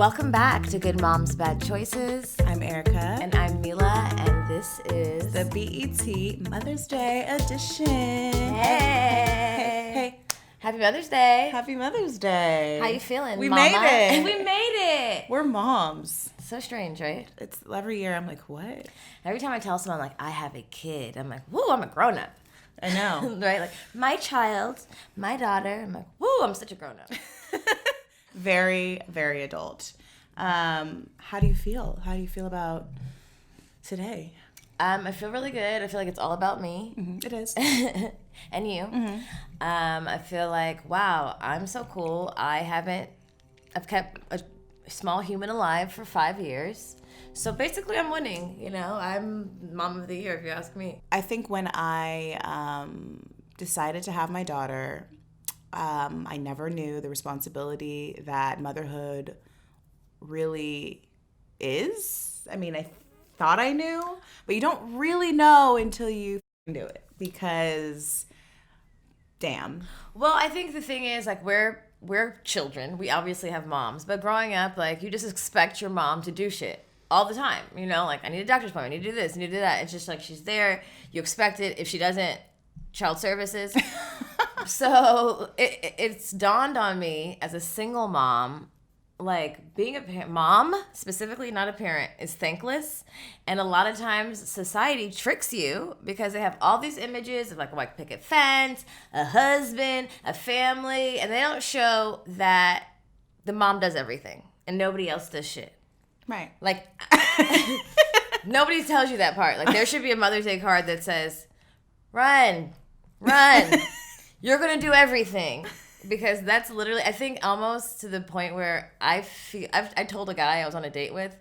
Welcome back to Good Moms, Bad Choices. I'm Erica. And I'm Milah, and this is the BET Mother's Day edition. Hey. Happy Mother's Day. Happy Mother's Day. How you feeling, We Mama? made it. We made it. We're moms. So strange, right? It's every year I'm like, what? Every time I tell someone, like, I have a kid, I'm like, woo, I'm a grown-up. I know. Right? Like, my child, my daughter, I'm like, woo, I'm such a grown-up. Very, very adult. How do you feel? How do you feel about today? I feel really good. I feel like it's all about me. Mm-hmm. It is. And you. Mm-hmm. I feel like, wow, I'm so cool. I've kept a small human alive for 5 years. So basically I'm winning, you know. I'm mom of the year, if you ask me. I think when I decided to have my daughter, I never knew the responsibility that motherhood really is. I mean, I thought I knew, but you don't really know until you do it because, damn. Well, I think the thing is, like, we're children. We obviously have moms, but growing up, like, you just expect your mom to do shit all the time. You know, like, I need a doctor's appointment, I need to do this, I need to do that. It's just like she's there. You expect it. If she doesn't, child services. So it's dawned on me as a single mom, like, being a mom, specifically not a parent, is thankless. And a lot of times society tricks you because they have all these images of like a white picket fence, a husband, a family, and they don't show that the mom does everything and nobody else does shit. Right. Like, nobody tells you that part. Like, there should be a Mother's Day card that says, run. You're going to do everything. Because that's literally, I think, almost to the point where I told a guy I was on a date with,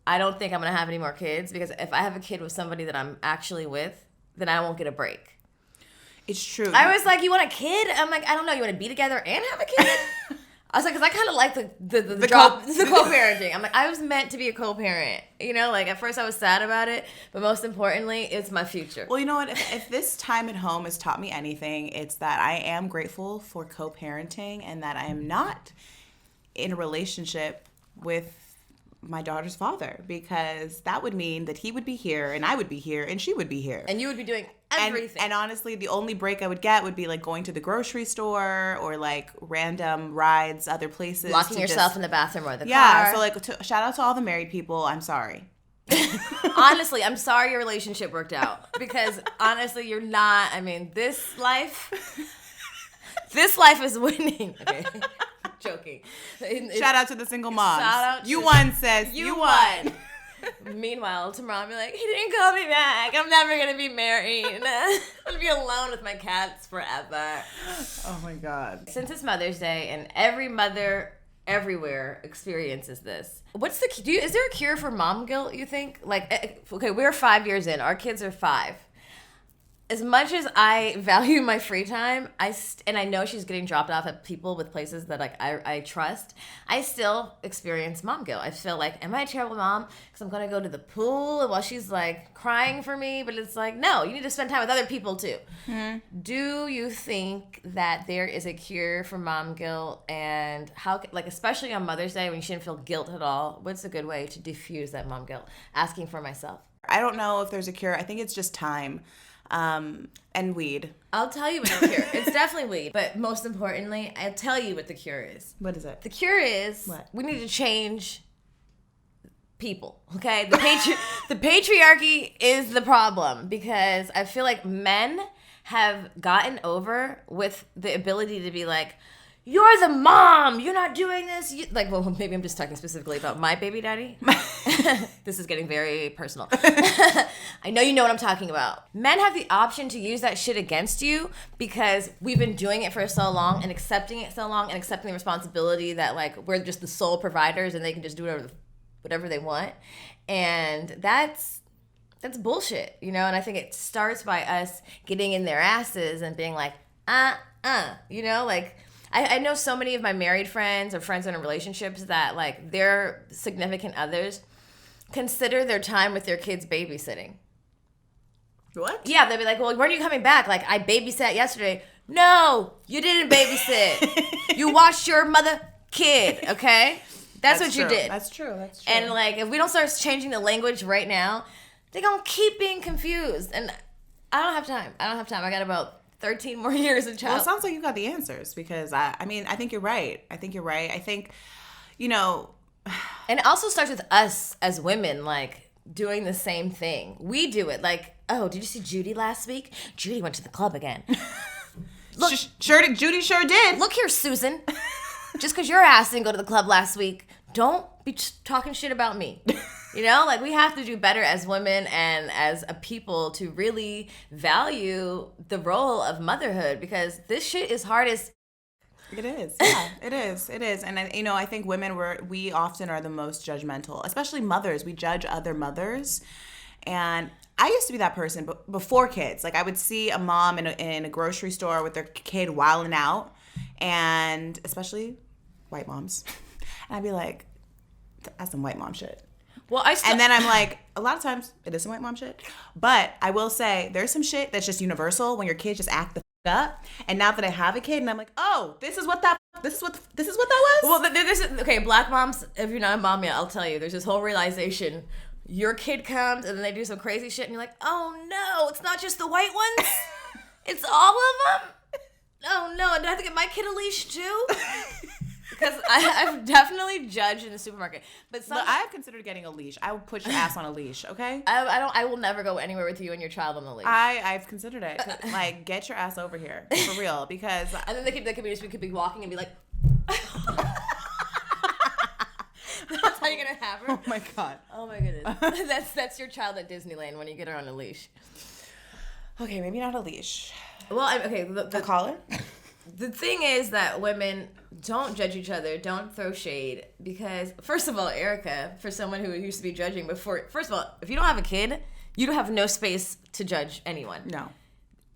I don't think I'm going to have any more kids. Because if I have a kid with somebody that I'm actually with, then I won't get a break. It's true. I was like, you want a kid? I'm like, I don't know. You want to be together and have a kid? I was like, because I kind of like the co-parenting. I'm like, I was meant to be a co-parent. You know, like, at first I was sad about it, but most importantly, it's my future. Well, you know what? If this time at home has taught me anything, it's that I am grateful for co-parenting and that I am not in a relationship with my daughter's father, because that would mean that he would be here and I would be here and she would be here. And you would be doing everything. And honestly, the only break I would get would be like going to the grocery store or like random rides, other places. Locking yourself in the bathroom or the car. Yeah, so like shout out to all the married people. I'm sorry. Honestly, I'm sorry your relationship worked out, because honestly, you're not, I mean, this life is winning. Okay. Joking. Shout out to the single moms. Shout out you won, sis. You won. Meanwhile, tomorrow I'll be like, he didn't call me back. I'm never going to be married. I'm going to be alone with my cats forever. Oh my God. Since it's Mother's Day and every mother everywhere experiences this, is there a cure for mom guilt, you think? Like, okay, we're 5 years in. Our kids are 5. As much as I value my free time, and I know she's getting dropped off at people with places that like I trust, I still experience mom guilt. I feel like, am I a terrible mom? Because I'm going to go to the pool while she's like crying for me. But it's like, no, you need to spend time with other people too. Mm-hmm. Do you think that there is a cure for mom guilt? And how, like, especially on Mother's Day when you shouldn't feel guilt at all, what's a good way to diffuse that mom guilt? Asking for myself. I don't know if there's a cure. I think it's just time. And weed. I'll tell you what the cure is. It's definitely weed. But most importantly, I'll tell you what the cure is. What is it? The cure is what? We need to change people, okay? The patriarchy is the problem, because I feel like men have gotten over with the ability to be like, you're the mom, you're not doing this. Well, maybe I'm just talking specifically about my baby daddy. This is getting very personal. I know you know what I'm talking about. Men have the option to use that shit against you because we've been doing it for so long and accepting it so long and accepting the responsibility that, like, we're just the sole providers and they can just do whatever they want. And that's bullshit, you know? And I think it starts by us getting in their asses and being like, you know, like, I know so many of my married friends or friends in relationships that, like, their significant others consider their time with their kids babysitting. What? Yeah, they'll be like, well, when are you coming back? Like, I babysat yesterday. No, you didn't babysit. You watched your mother kid, okay? That's what you true. did. That's true. That's true. And like, if we don't start changing the language right now, they're gonna keep being confused. And I don't have time. I got about 13 more years of child. Well, it sounds like you got the answers because I think you're right. I think, you know. And it also starts with us as women, like, doing the same thing. We do it. Like, oh, did you see Judy last week? Judy went to the club again. Look, Judy sure did. Look here, Susan. Just because your ass didn't go to the club last week, don't be talking shit about me. You know, like, we have to do better as women and as a people to really value the role of motherhood, because this shit is hard as... It is. Yeah, it is. And, I think women, we often are the most judgmental, especially mothers. We judge other mothers. And I used to be that person before kids. Like, I would see a mom in a grocery store with their kid wilding out, and especially white moms. And I'd be like, that's some white mom shit. Well, and then I'm like, a lot of times it is some white mom shit. But I will say there's some shit that's just universal when your kids just act the up. And now that I have a kid, and I'm like, oh, this is what that was. Well, this is okay. Black moms, if you're not a mom yet, I'll tell you. There's this whole realization: your kid comes, and then they do some crazy shit, and you're like, oh no, it's not just the white ones, it's all of them. Oh no, do I have to get my kid a leash too? Because I've definitely judged in the supermarket. But I've considered getting a leash. I will put your ass on a leash, okay? I will never go anywhere with you and your child on the leash. I've considered it. Like, get your ass over here. For real. Because... And then we could be walking and be like... That's how you're going to have her? Oh, my God. Oh, my goodness. That's your child at Disneyland when you get her on a leash. Okay, maybe not a leash. Well, okay. The collar? The thing is that women don't judge each other, don't throw shade, because, first of all, Erica, for someone who used to be judging before, first of all, if you don't have a kid, you don't have no space to judge anyone. No.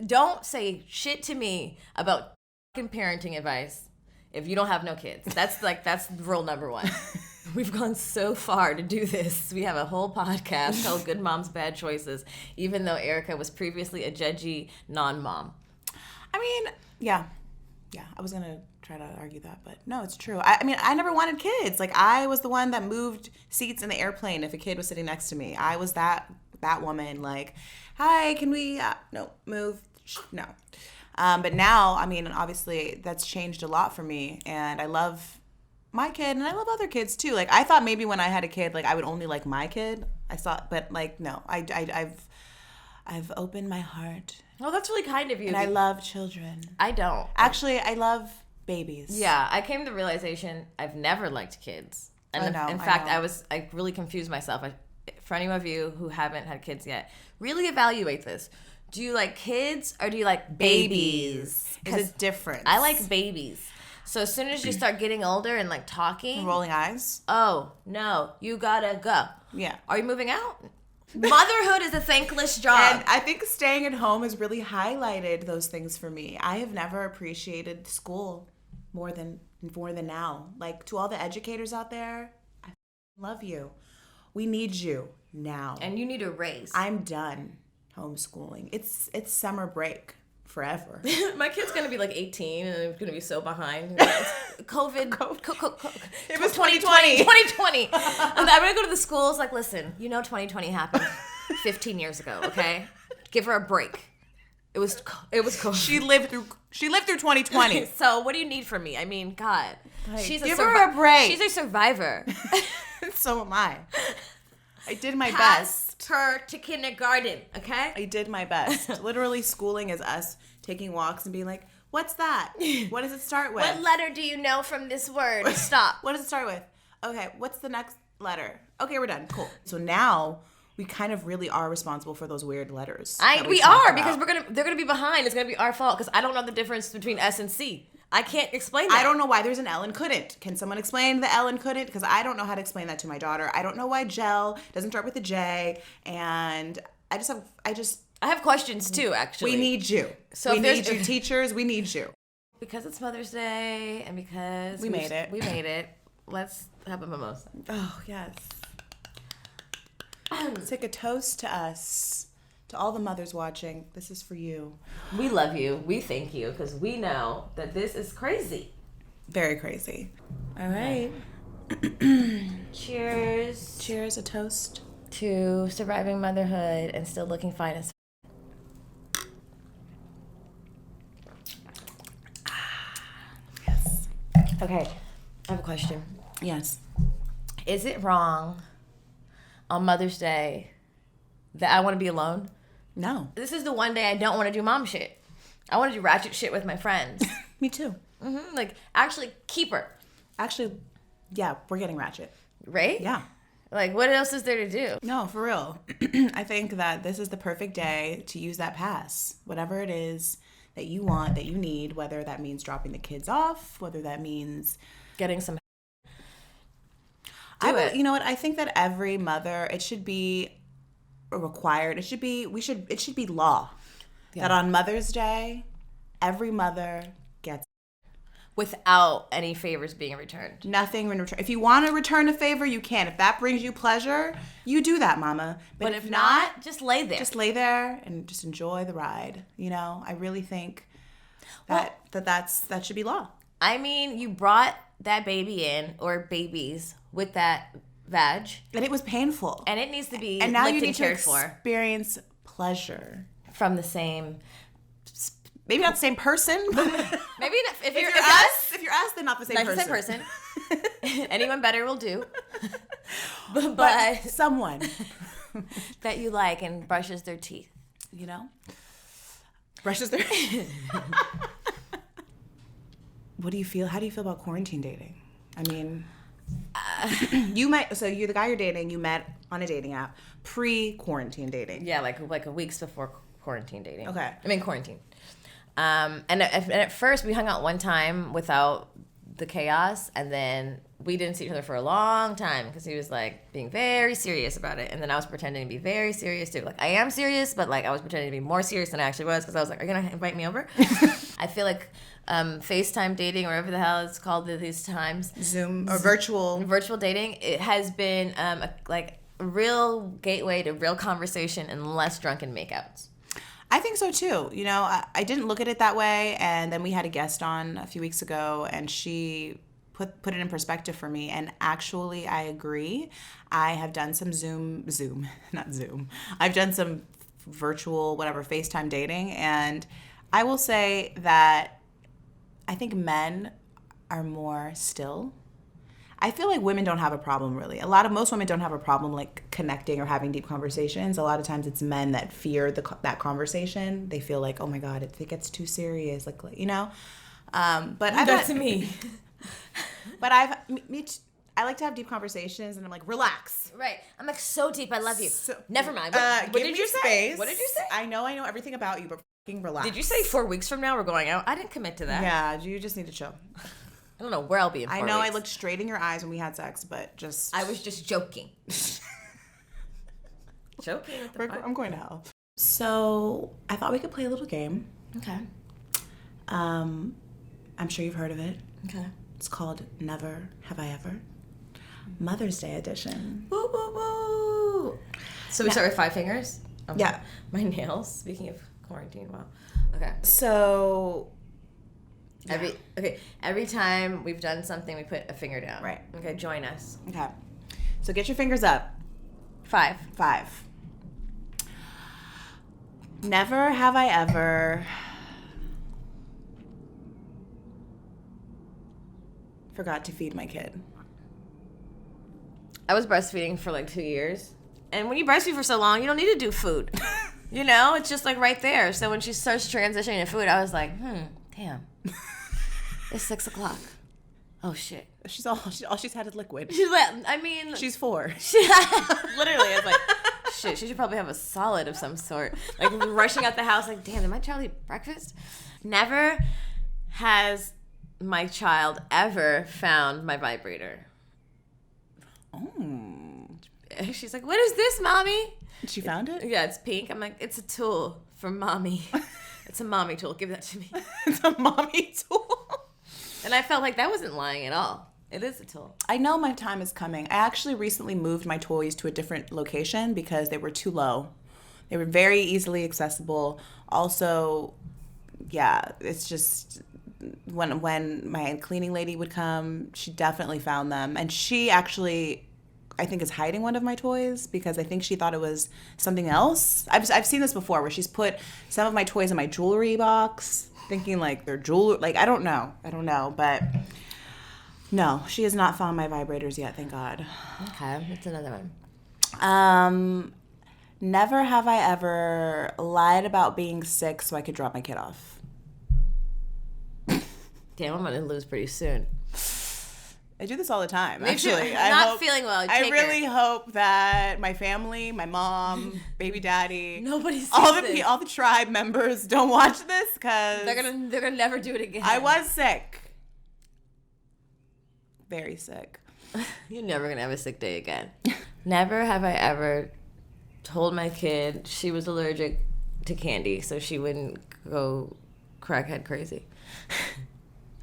Don't say shit to me about fucking parenting advice if you don't have no kids. That's rule number one. We've gone so far to do this. We have a whole podcast called Good Moms, Bad Choices, even though Erica was previously a judgy non-mom. I mean, yeah, I was going to try to argue that, but no, it's true. I mean, I never wanted kids. Like, I was the one that moved seats in the airplane if a kid was sitting next to me. I was that woman, like, hi, can we, no, move, no. But now, I mean, obviously, that's changed a lot for me, and I love my kid, and I love other kids, too. Like, I thought maybe when I had a kid, like, I would only like my kid. I thought, but, like, no, I've opened my heart. Well, that's really kind of you. And I love children. I don't. Actually, I love babies. Yeah, I came to the realization I've never liked kids. And in fact, I really confused myself. For any of you who haven't had kids yet, really evaluate this. Do you like kids or do you like babies? There's a difference. I like babies. So as soon as you start getting older and like talking. And rolling eyes. Oh, no, you gotta go. Yeah. Are you moving out? Motherhood is a thankless job. And I think staying at home has really highlighted those things for me. I have never appreciated school more than now. Like, to all the educators out there, I love you. We need you now. And you need a raise. I'm done homeschooling. It's summer break forever. My kid's going to be like 18 and I'm going to be so behind. COVID. It was 2020. 2020. I'm going to go to the schools like, listen, 2020 happened 15 years ago, okay? Give her a break. It was COVID. She lived through 2020. So what do you need from me? I mean, God. Give her a break. She's a survivor. So am I. I did my Passed best. her to kindergarten, okay? I did my best. Literally, schooling is us taking walks and being like, what's that? What does it start with? What letter do you know from this word? Stop. What does it start with? Okay, what's the next letter? Okay, we're done. Cool. So now we kind of really are responsible for those weird letters. We are, because they're gonna be behind. It's gonna be our fault because I don't know the difference between S and C. I can't explain that. I don't know why there's an L and couldn't. Can someone explain the L and couldn't? Because I don't know how to explain that to my daughter. I don't know why gel doesn't start with a J. And I have questions too, actually. We need you. So we need you, teachers. We need you. Because it's Mother's Day and because we made it. Let's have a mimosa. Oh, yes. Take a toast to us. To all the mothers watching, this is for you. We love you. We thank you because we know that this is crazy. Very crazy. All right. Cheers. Cheers, a toast. To surviving motherhood and still looking fine as Yes. Okay, I have a question. Yes. Is it wrong on Mother's Day that I want to be alone? No. This is the one day I don't want to do mom shit. I want to do ratchet shit with my friends. Me too. Like, actually keep her. Actually, yeah, we're getting ratchet. Right? Yeah. Like, what else is there to do? No, for real. I think that this is the perfect day to use that pass. Whatever it is that you want, that you need, whether that means dropping the kids off, whether that means Getting some. You know what? I think that every mother, it should be required. It should be law that on Mother's Day, every mother gets Without any favors being returned. nothing in return. If you want to return a favor, you can. If that brings you pleasure, you do that, mama. But if not, just lay there. Just lay there and just enjoy the ride. You know, I really think that that should be law. I mean, you brought that baby in, or babies, with that vag. And it was painful. And it needs to be And now licked you need and to cared for. experience pleasure. From the same. Maybe not the same person. Maybe if you're if you're us, then not the same not person. the same person. Anyone better will do. But someone. That you like and brushes their teeth. You know? Brushes their What do you feel? How do you feel about quarantine dating? I mean, you're the guy you're dating, you met on a dating app pre-quarantine dating. Yeah, like a weeks before quarantine dating. Okay. I mean quarantine. And at first we hung out one time without the chaos, and then we didn't see each other for a long time because he was like being very serious about it, and then I was pretending to be very serious too. Like, I am serious, but like I was pretending to be more serious than I actually was, because I was like, "Are you gonna invite me over?" I feel like FaceTime dating, or whatever the hell it's called these times, Zoom or virtual dating, it has been a real gateway to real conversation and less drunken makeouts. I think so too. You know, I didn't look at it that way, and then we had a guest on a few weeks ago, and she put it in perspective for me. And actually, I agree. I have done some not Zoom. I've done some virtual, whatever, FaceTime dating, and I will say that I think men are more still. I feel like women don't have a problem, really. Most women don't have a problem like connecting or having deep conversations. A lot of times it's men that fear that conversation. They feel like, oh my God, it gets too serious, like you know. But That's me. But I like to have deep conversations, and I'm like, relax. Right. I'm like, so deep. I love you. Never mind. What give did me you say? space. What did you say? I know everything about you, but fucking relax. Did you say 4 weeks from now we're going out? I didn't commit to that. Yeah, you just need to chill. I don't know where I'll be in 4 I weeks. know I looked straight in your eyes when we had sex, but just... I was just joking. Joking? I'm going to hell. So, I thought we could play a little game. Okay. I'm sure you've heard of it. Okay. It's called Never Have I Ever. Mother's Day edition. Woo, woo, woo. So we start with 5 fingers? Yeah. My nails, speaking of quarantine, wow. Okay. So... Every time we've done something, we put a finger down. Right. Okay, join us. Okay. So get your fingers up. 5. 5. Never have I ever forgot to feed my kid. I was breastfeeding for like 2 years. And when you breastfeed for so long, you don't need to do food. You know, it's just like right there. So when she starts transitioning to food, I was like, damn. It's 6 o'clock. Oh shit. All she's had is liquid. She's like, I mean, She's 4. Literally, I was like, shit, she should probably have a solid of some sort. Like rushing out the house, like, damn, did my child eat breakfast? Never has my child ever found my vibrator. Oh. She's like, what is this, mommy? She found it? Yeah, it's pink. I'm like, it's a tool for mommy. It's a mommy tool. Give that to me. It's a mommy tool. And I felt like that wasn't lying at all. It is a tool. I know my time is coming. I actually recently moved my toys to a different location because they were too low. They were very easily accessible. Also, yeah, it's just when my cleaning lady would come, she definitely found them. And she actually, I think, is hiding one of my toys because I think she thought it was something else. I've seen this before where she's put some of my toys in my jewelry box, thinking like they're jewelry. Like, I don't know. But no, she has not found my vibrators yet, thank God. Okay, that's another one. Never have I ever lied about being sick so I could drop my kid off. Damn, I'm gonna lose pretty soon. I do this all the time, Me too. actually. Not feeling well. I really hope that my family, my mom, baby daddy, nobody sees all the tribe members don't watch this because they're gonna never do it again. I was sick. Very sick. You're never gonna have a sick day again. Never have I ever told my kid she was allergic to candy so she wouldn't go crackhead crazy.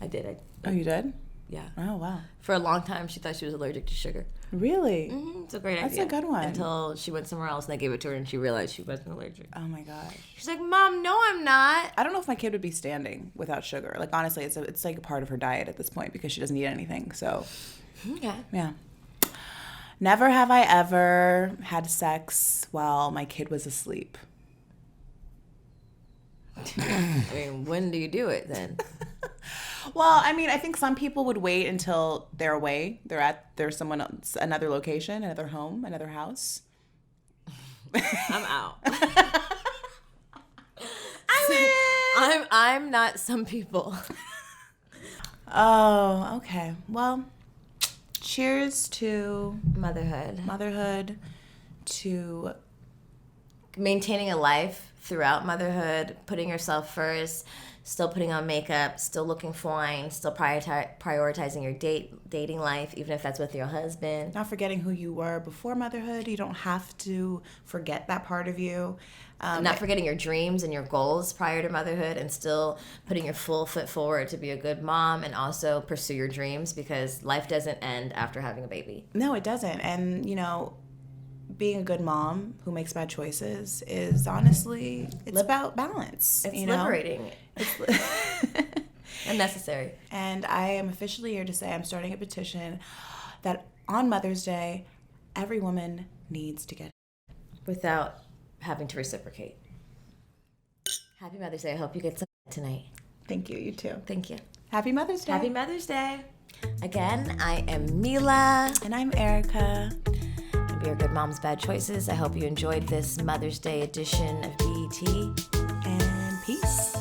I did. Oh, you did? Yeah. Oh, wow. For a long time, she thought she was allergic to sugar. Really? Mm-hmm. It's a great idea. That's a good one. Until she went somewhere else and they gave it to her and she realized she wasn't allergic. Oh, my gosh. She's like, Mom, no, I'm not. I don't know if my kid would be standing without sugar. Like, honestly, it's like a part of her diet at this point because she doesn't eat anything. So, okay. Yeah. Never have I ever had sex while my kid was asleep. I mean, when do you do it then? Well, I mean, I think some people would wait until they're away. There's someone else, another location, another home, another house. I'm out. I'm not some people. Oh, okay. Well, cheers to motherhood, to maintaining a life throughout motherhood, putting yourself first, still putting on makeup, still looking fine, still prioritizing your dating life, even if that's with your husband. not forgetting who you were before motherhood. You don't have to forget that part of you. Not forgetting your dreams and your goals prior to motherhood, and still putting your full foot forward to be a good mom and also pursue your dreams, because life doesn't end after having a baby. No, it doesn't. And, being a good mom who makes bad choices is honestly, it's about balance. It's liberating. And necessary. And I am officially here to say I'm starting a petition that on Mother's Day, every woman needs to get without having to reciprocate. Happy Mother's Day. I hope you get some tonight. Thank you. You too. Thank you. Happy Mother's Day. Happy Mother's Day. Again, I am Milah. And I'm Erica. We are Good Moms, Bad Choices. I hope you enjoyed this Mother's Day edition of BET. And peace.